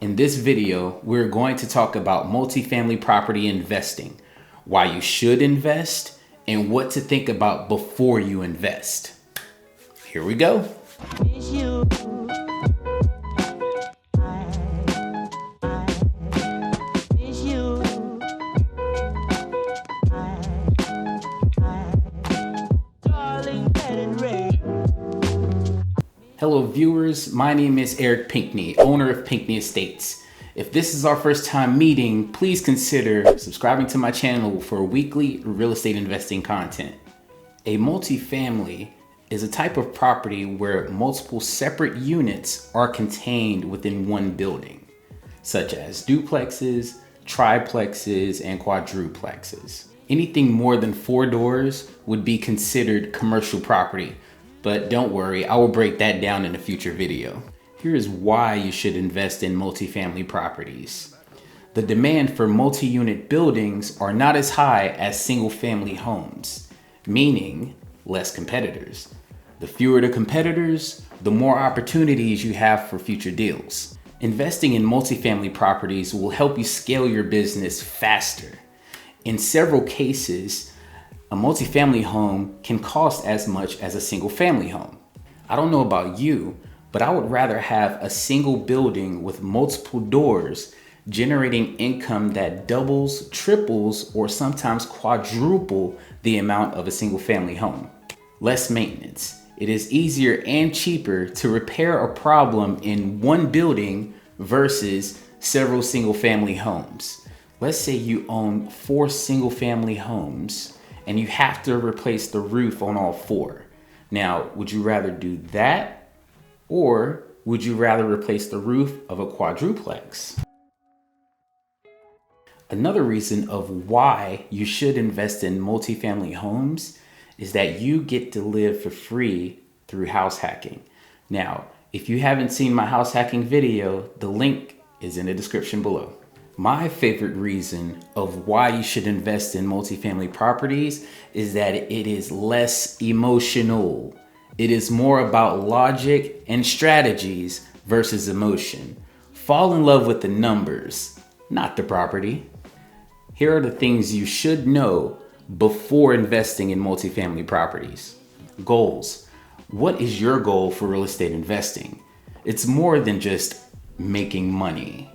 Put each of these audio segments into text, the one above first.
In this video, we're going to talk about multifamily property investing, why you should invest, and what to think about before you invest. Here we go. Hello viewers, my name is Eric Pinkney, owner of Pinkney Estates. If this is our first time meeting, please consider subscribing to my channel for weekly real estate investing content. A multifamily is a type of property where multiple separate units are contained within one building, such as duplexes, triplexes, and quadruplexes. Anything more than 4 doors would be considered commercial property. But don't worry, I will break that down in a future video. Here is why you should invest in multifamily properties. The demand for multi-unit buildings are not as high as single-family homes, meaning less competitors. The fewer the competitors, the more opportunities you have for future deals. Investing in multifamily properties will help you scale your business faster. In several cases, a multifamily home can cost as much as a single family home. I don't know about you, but I would rather have a single building with multiple doors generating income that doubles, triples, or sometimes quadruple the amount of a single family home. Less maintenance. It is easier and cheaper to repair a problem in one building versus several single family homes. Let's say you own 4 single family homes and you have to replace the roof on all 4. Now, would you rather do that, or would you rather replace the roof of a quadruplex? Another reason of why you should invest in multifamily homes is that you get to live for free through house hacking. Now, if you haven't seen my house hacking video, the link is in the description below. My favorite reason of why you should invest in multifamily properties is that it is less emotional. It is more about logic and strategies versus emotion. Fall in love with the numbers, not the property. Here are the things you should know before investing in multifamily properties. Goals. What is your goal for real estate investing? It's more than just making money.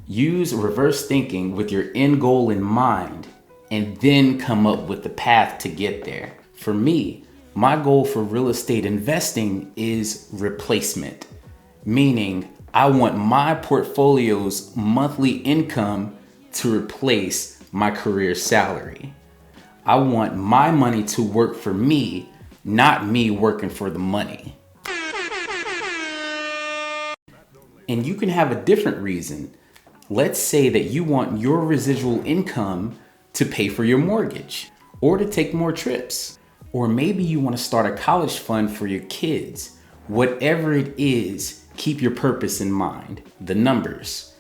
Use reverse thinking with your end goal in mind and then come up with the path to get there. For me, my goal for real estate investing is replacement, meaning I want my portfolio's monthly income to replace my career salary. I want my money to work for me, not me working for the money. And you can have a different reason. Let's say that you want your residual income to pay for your mortgage or to take more trips. Or maybe you want to start a college fund for your kids. Whatever it is, keep your purpose in mind. The numbers.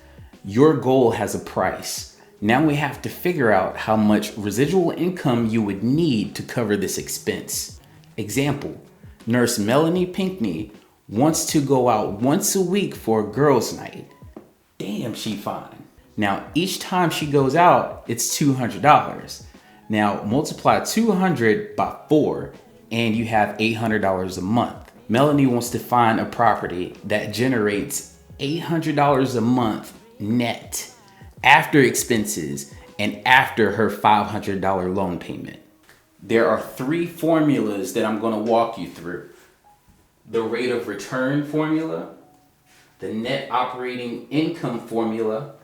Your goal has a price. Now we have to figure out how much residual income you would need to cover this expense. Example, Nurse Melanie Pinkney wants to go out once a week for a girls' night. Damn, she fine. Now, each time she goes out, it's $200. Now, multiply 200 by 4, and you have $800 a month. Melanie wants to find a property that generates $800 a month net after expenses and after her $500 loan payment. There are 3 formulas that I'm going to walk you through. The rate of return formula, the net operating income formula,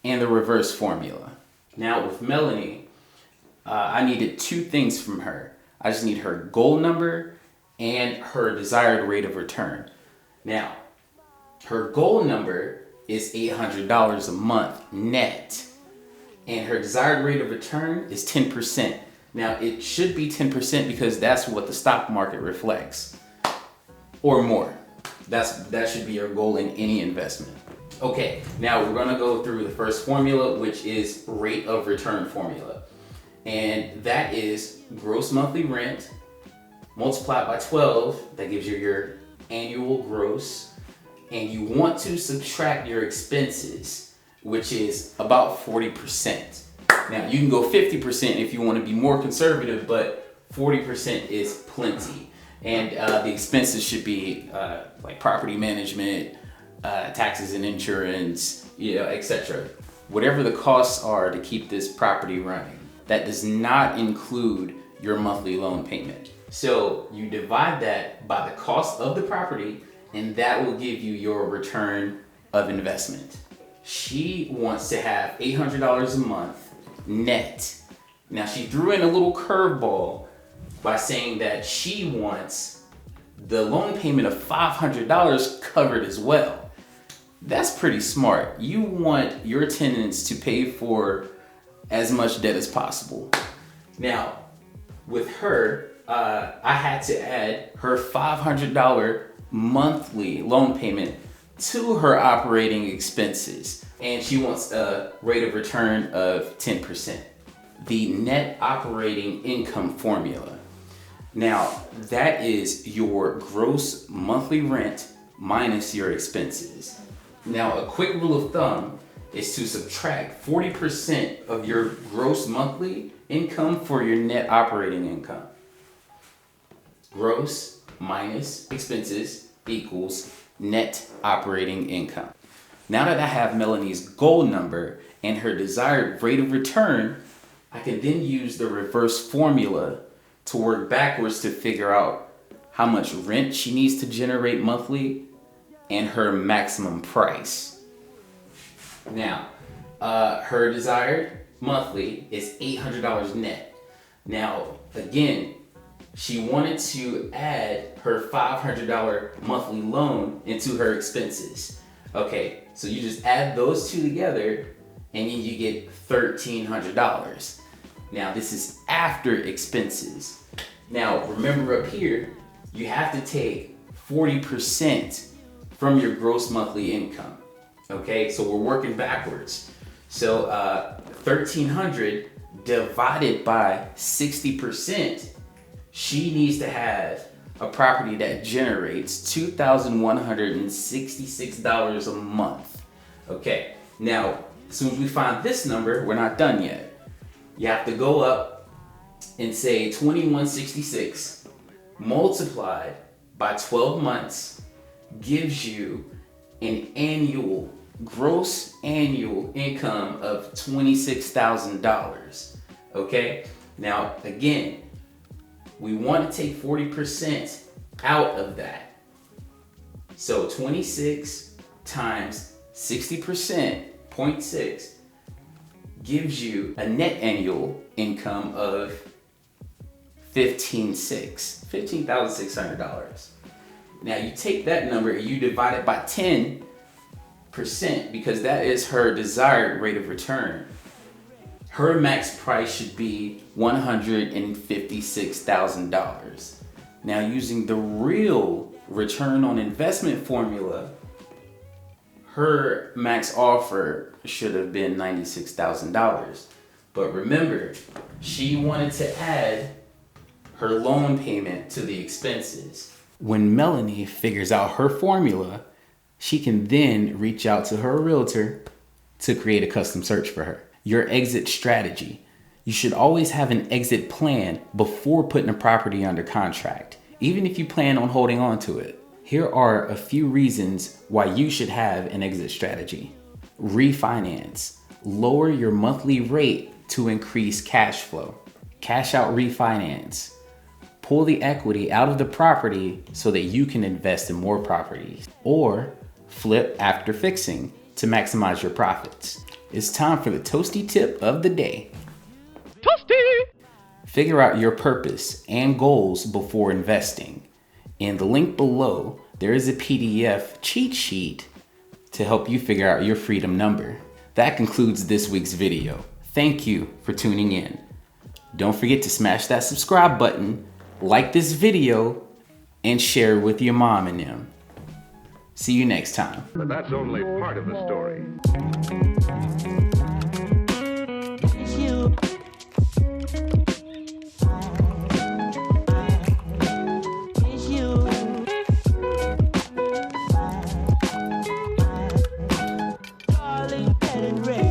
and the reverse formula. Now with Melanie, I needed 2 things from her. I just need her goal number and her desired rate of return. Now, her goal number is $800 a month net, and her desired rate of return is 10%. Now it should be 10% because that's what the stock market reflects, or more. That should be your goal in any investment. Okay, now we're gonna go through the first formula, which is rate of return formula. And that is gross monthly rent multiplied by 12, that gives you your annual gross, and you want to subtract your expenses, which is about 40%. Now you can go 50% if you want to be more conservative, but 40% is plenty. And the expenses should be like property management, taxes and insurance, etc. Whatever the costs are to keep this property running. That does not include your monthly loan payment. So you divide that by the cost of the property, and that will give you your return of investment. She wants to have $800 a month net. Now she threw in a little curveball by saying that she wants the loan payment of $500 covered as well. That's pretty smart. You want your tenants to pay for as much debt as possible. Now, with her, I had to add her $500 monthly loan payment to her operating expenses. And she wants a rate of return of 10%. The net operating income formula. Now, that is your gross monthly rent minus your expenses. Now, a quick rule of thumb is to subtract 40% of your gross monthly income for your net operating income. Gross minus expenses equals net operating income. Now that I have Melanie's goal number and her desired rate of return, I can then use the reverse formula to work backwards to figure out how much rent she needs to generate monthly and her maximum price. Now, her desired monthly is $800 net. Now, again, she wanted to add her $500 monthly loan into her expenses. Okay, so you just add those two together and then you get $1,300. Now, this is after expenses. Now, remember up here, you have to take 40% from your gross monthly income. Okay, so we're working backwards. So $1,300 divided by 60%, she needs to have a property that generates $2,166 a month. Okay, now as soon as we find this number, we're not done yet. You have to go up and say 2166 multiplied by 12 months gives you an annual, gross annual income of $26,000. Okay, now again, we want to take 40% out of that. So 26 times 60%, 0.6, gives you a net annual income of $15,600. Now you take that number and you divide it by 10% because that is her desired rate of return. Her max price should be $156,000. Now using the real return on investment formula, her max offer should have been $96,000. But remember, she wanted to add her loan payment to the expenses. When Melanie figures out her formula, she can then reach out to her realtor to create a custom search for her. Your exit strategy. You should always have an exit plan before putting a property under contract, even if you plan on holding on to it. Here are a few reasons why you should have an exit strategy. Refinance. Lower your monthly rate to increase cash flow. Cash out refinance. Pull the equity out of the property so that you can invest in more properties. Or flip after fixing to maximize your profits. It's time for the Toasty Tip of the day. Toasty! Figure out your purpose and goals before investing. In the link below, there is a PDF cheat sheet to help you figure out your freedom number. That concludes this week's video. Thank you for tuning in. Don't forget to smash that subscribe button, like this video, and share with your mom and them. See you next time. But that's only part of the story. red and red.